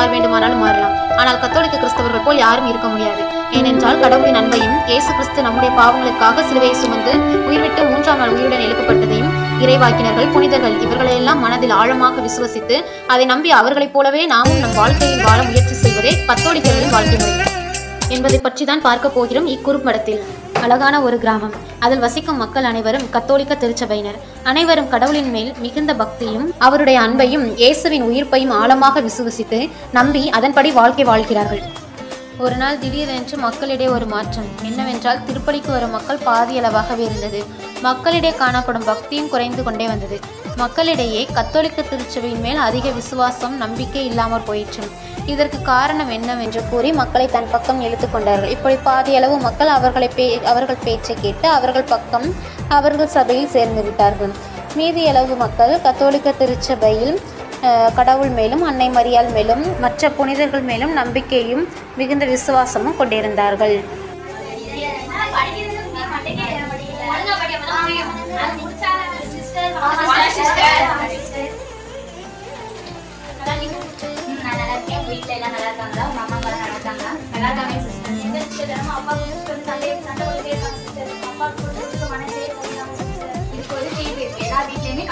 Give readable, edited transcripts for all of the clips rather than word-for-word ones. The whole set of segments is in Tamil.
யார் வேண்டுமானாலும் மாறலாம். ஆனால் கத்தோலிக்க கிறிஸ்தவர்கள் போல் யாரும் இருக்க முடியாது. ஏனென்றால் கடவுளின் அன்பையும் இயேசு கிறிஸ்து நம்முடைய பாவங்களுக்காக சிலுவையை சுமந்து உயிர்விட்டு 3ஆம் நாள் உயிருடன் எழுப்பப்பட்டதையும் இறைவாக்கினர்கள், புனிதர்கள் இவர்களையெல்லாம் மனதில் ஆழமாக விசுவசித்து அதை நம்பி அவர்களைப் போலவே நாமும் நம் வாழ்க்கையில் வாழ முயற்சி செய்வதே கத்தோலிக்கர்களின் வாழ்க்கை முறை என்பதை பற்றி தான் பார்க்க போகிறோம் இக்குறும்படத்தில். அழகான ஒரு கிராமம். அதில் வசிக்கும் மக்கள் அனைவரும் கத்தோலிக்க திருச்சபையினர். அனைவரும் கடவுளின் மேல் மிகுந்த பக்தியும் அவருடைய அன்பையும் இயேசுவின் உயிர்ப்பையும் ஆழமாக விசுவசித்து நம்பி அதன்படி வாழ்க்கை வாழ்கிறார்கள். ஒரு நாள் திடீரென்று மக்களிடையே ஒரு மாற்றம். என்னவென்றால் திருப்பலிக்கு வரும் மக்கள் பாதியளவாகவே இருந்தது. மக்களிடையே காணப்படும் பக்தியும் குறைந்து கொண்டே வந்தது. மக்களிடையே கத்தோலிக்க திருச்சபையின் மேல் அதிக விசுவாசம், நம்பிக்கை இல்லாமற் போயிற்று. இதற்கு காரணம் என்னவென்று கூறி மக்களை தன் பக்கம் இழுத்து கொண்டார்கள். இப்படி பாதியளவு மக்கள் அவர்கள் பேச்சை கேட்டு அவர்கள் சபையில் சேர்ந்து விட்டார்கள். மீதியளவு மக்கள் கத்தோலிக்க திருச்சபையில் கடவுள் மேலும், அன்னை மரியாள் மேலும், மற்ற புனிதர்கள் மேலும் நம்பிக்கையும் மிகுந்த விசுவாசமும் கொண்டிருந்தார்கள்.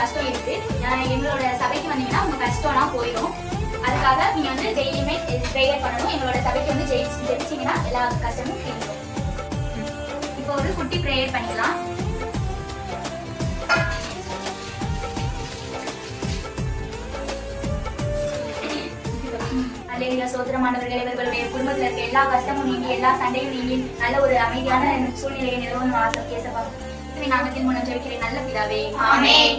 கஷ்டம் இருக்கு. எங்களோட சபைக்கு வந்தீங்கன்னா உங்க கஷ்டம்லாம் போயிடும். அதுக்காக நீங்க வந்து டெய்லியுமே ப்ரேயர் பண்ணணும். எங்களோட சபைக்கு வந்து ஜெயிச்சீங்கன்னா எல்லா கஷ்டமும் தீரும். இப்போ ஒரு குட்டி ப்ரேயர் பண்ணிக்கலாம். அல்லேலூயா. சோதரமானவர்களே, இவர்களுடைய குடும்பத்தில் இருக்க எல்லா கஷ்டமும் நீங்கி, எல்லா சண்டையும் நீங்கி, நல்ல ஒரு அமைதியான சூழ்நிலையை நிறுவனம் வாசம் கேசப்பா நாமத்தின் மூலம் ஜெபிக்கிறேன் நல்ல பிதாவே, ஆமென்.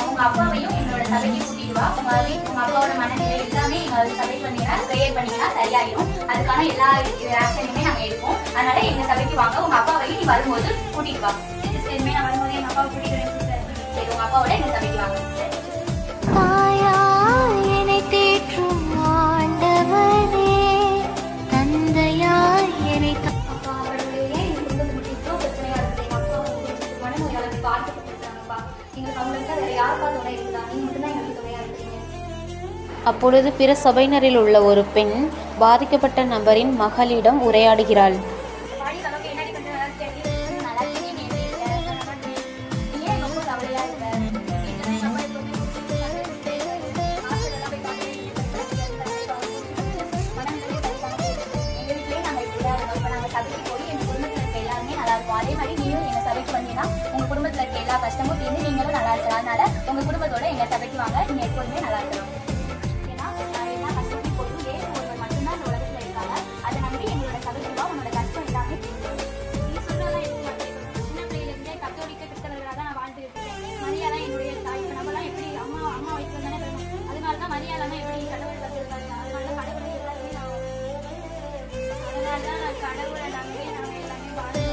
உங்க அப்பாவையும் எங்களோட சபைக்கு கூட்டிட்டு வா. உங்க அப்பாவோட மனநிலை எல்லாமே எங்க சபைக்கு வந்தீங்கன்னா ப்ரேயர் பண்ணீங்கன்னா சரியாயிடும். அதுக்கான எல்லா ஆக்ஷனையுமே நாங்க எடுப்போம். அதனால எங்க சபைக்கு வாங்க. உங்க அப்பாவையும் நீ வரும்போது கூட்டிட்டு வா. சரிமே, நான் வரும்போது எங்க அப்பாவை கூட்டிட்டு வரேன். சரி, உங்க அப்பாவோட எங்க சபைக்கு வாங்க. அப்பொழுது பிற சபையினரில் உள்ள ஒரு பெண் பாதிக்கப்பட்ட நபரின் மகளிடம் உரையாடுகிறாள். அதே மாதிரி நீங்களும் எங்க சபைக்கு வந்தீங்கன்னா உங்க குடும்பத்துல இருக்க எல்லா கஷ்டமும் தீர்ந்து நீங்களும் நல்லா இருக்கலாம். அதனால உங்க குடும்பத்தோட எங்க சபைக்கு வாங்க. நீங்க எப்போதுமே நல்லா இருக்கலாம். ஏன்னா எல்லா கஷ்டமும் போதும். ஏன் ஒருவர் மட்டும்தான் இந்த உலகத்துல இருக்காங்க. அதை நம்பி எங்களோட சபைக்கு வா. உன்னோட கஷ்டம் எல்லாமே நீ சொல்றதெல்லாம் எனக்கு மாட்டேன். சின்ன பிள்ளையில இருந்தே கத்தோலிக்க கிறிஸ்தவர்களாக தான் நான் வாழ்ந்துட்டு இருக்கேன். மரியாதான் என்னுடைய தாய். இப்ப நம்மலாம் எப்படி அம்மா வயிற்றுல தானே வரணும். அதனாலதான் மரியாதான் எப்படி கடவுள் வந்திருக்காங்க. அதனாலதான் கடவுளை எல்லாருமே அதனாலதான் நான் கடவுளை நம்பி நாங்க எல்லாமே வாழ்ந்தோம்.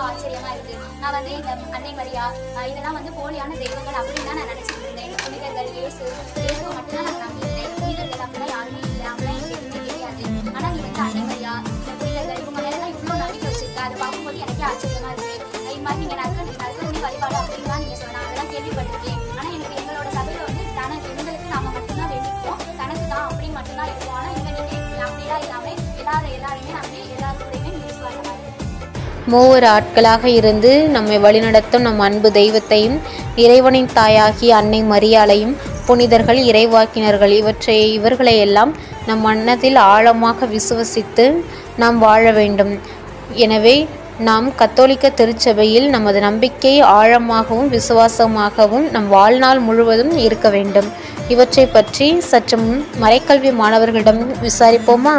ஆச்சரியமா இருக்கு. நான் வந்து இந்த அன்னை மரியா இதெல்லாம் வந்து போலியான தெய்வங்கள் அப்படின்னு தான் நான் நினைச்சிட்டு இருந்தேன். புனிதர்கள் இயேசுவை மட்டும்தான் நான் நம்பியிருந்தேன். புனிதர்கள் அப்படிலாம் யாருமே இல்லை. அப்படிலாம் எனக்கு எதுவுமே தெரியாது. ஆனா நீ வந்து அன்னை மரியா, இந்த புனிதர்கள் இவங்க மேலதான் இவ்வளவு நம்பிக்கை வச்சிருக்க. அதை பார்க்கும்போது எனக்கே ஆச்சரியமா இருக்கு. இது மாதிரி நீங்க நற்கருணை வழிபாடு அப்படின்னு தான் நீங்க சொன்னா அதெல்லாம் கேள்விப்பட்டிருக்கேன். ஆனா எனக்கு எங்களோட சபையில வந்து எங்களுக்கு நாம மட்டும்தான் வேண்டிப்போம், தனக்கு தான் அப்படின்னு மட்டும்தான் இருக்கும். ஆனா இங்க நீங்க அப்படிலாம் இல்லாம எல்லாருமே நம்பி எல்லாருடையுமே விசுவாசமா இருக்கு. மூவர் ஆட்களாக இருந்து நம்மை வழிநடத்தும் நம் அன்பு தெய்வத்தையும், இறைவனின் தாயாகிய அன்னை மரியாளையும், புனிதர்கள், இறைவாக்கினர்கள் இவர்களையெல்லாம் நம் மனதில் ஆழமாக விசுவசித்து நாம் வாழ வேண்டும். எனவே நாம் கத்தோலிக்க திருச்சபையில் நமது நம்பிக்கை ஆழமாகவும் விசுவாசமாகவும் நம் வாழ்நாள் முழுவதும் இருக்க வேண்டும். இவற்றை பற்றி சற்று மறைக்கல்வி மாணவர்களிடம் விசாரிப்போமா?